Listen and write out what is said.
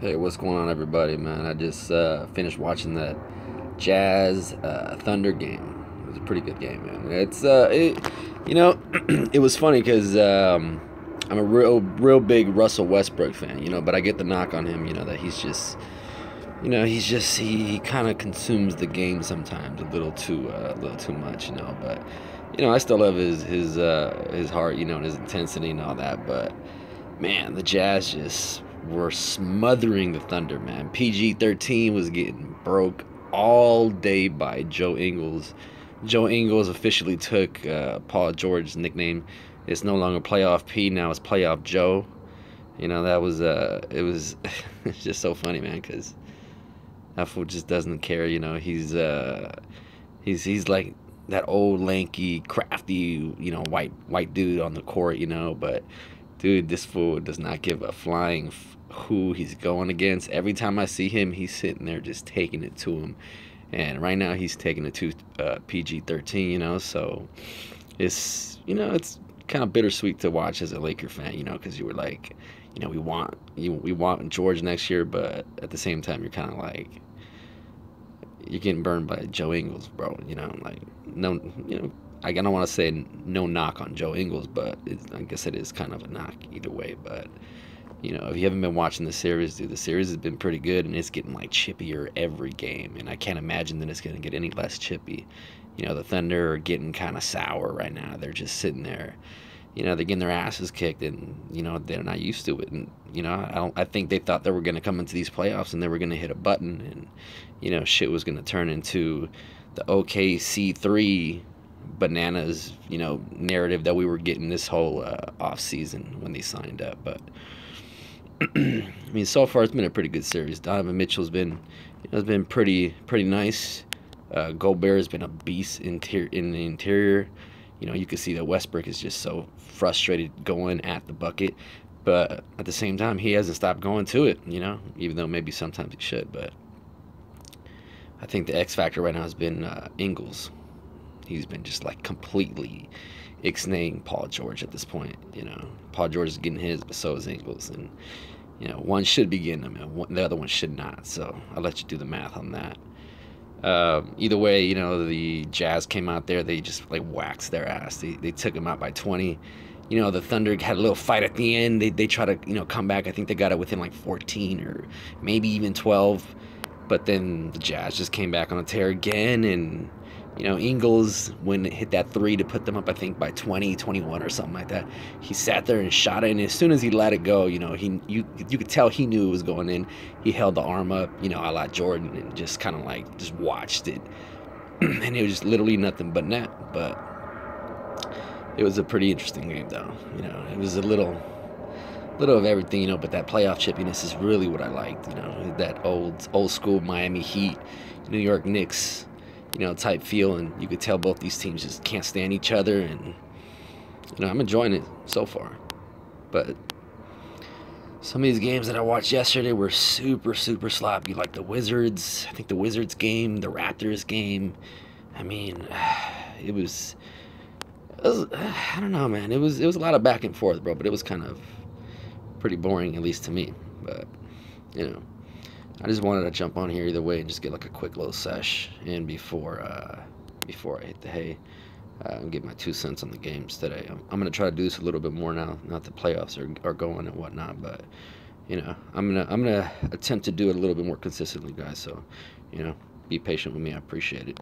Hey, what's going on, everybody, man? I just finished watching that Jazz Thunder game. It was a pretty good game, man. You know, it was funny because I'm a real big Russell Westbrook fan, but I get the knock on him, that he's just, he kind of consumes the game sometimes a little too much, But I still love his heart, and his intensity and all that. But man, the Jazz just were smothering the Thunder, man. PG-13 was getting broke all day by Joe Ingles. Joe Ingles officially took Paul George's nickname. It's no longer Playoff P, now it's Playoff Joe. That was it was it's just so funny, man, because that fool just doesn't care. He's like that old lanky, crafty, white dude on the court, but dude, this fool does not give a flying who he's going against. Every time I see him, he's sitting there just taking it to him. And right now he's taking it to PG-13, so it's kind of bittersweet to watch as a Laker fan, because you were like, we want George next year, but at the same time you're kind of like, you're getting burned by Joe Ingles, bro. Like, no, I don't want to say no knock on Joe Ingles, but I guess it is kind of a knock either way. But if you haven't been watching the series, dude, the series has been pretty good, and it's getting like chippier every game, and I can't imagine that it's going to get any less chippy. The Thunder are getting kind of sour right now. They're just sitting there, they're getting their asses kicked, and they're not used to it. And I think they thought they were going to come into these playoffs and they were going to hit a button, and shit was going to turn into the OKC 3 bananas, narrative that we were getting this whole off season when they signed up. But I mean, so far it's been a pretty good series. Donovan Mitchell's been, has been pretty nice. Gobert has been a beast in the interior. You can see that Westbrook is just so frustrated going at the bucket, but at the same time he hasn't stopped going to it. Even though maybe sometimes he should. But I think the X factor right now has been Ingles. He's been just like completely ixnaying Paul George at this point. Paul George is getting his, but so is Ingles, and one should be getting them, and the other one should not. So I'll let you do the math on that. Either way, the Jazz came out there. They just like waxed their ass. They took them out by 20. The Thunder had a little fight at the end. They try to come back. I think they got it within like 14 or maybe even 12. But then the Jazz just came back on a tear again, and Ingles, when it hit that 3 to put them up, I think by 20, 21 or something like that, he sat there and shot it, and as soon as he let it go, you could tell he knew it was going in. He held the arm up, a la Jordan, and just kind of like just watched it, and it was just literally nothing but net. But it was a pretty interesting game, though. It was a little of everything, but that playoff chippiness is really what I liked. That old school Miami Heat, New York Knicks, type feel, and you could tell both these teams just can't stand each other, and I'm enjoying it so far. But some of these games that I watched yesterday were super sloppy, like the Wizards. I think the Wizards game, the Raptors game. I mean, it was I don't know, man. It was a lot of back and forth, bro, but it was kind of pretty boring, at least to me. But I just wanted to jump on here either way and just get like a quick little sesh in before I hit the hay, and get my 2 cents on the games today. I'm gonna try to do this a little bit more now that the playoffs are going and whatnot. But I'm gonna attempt to do it a little bit more consistently, guys. So be patient with me. I appreciate it.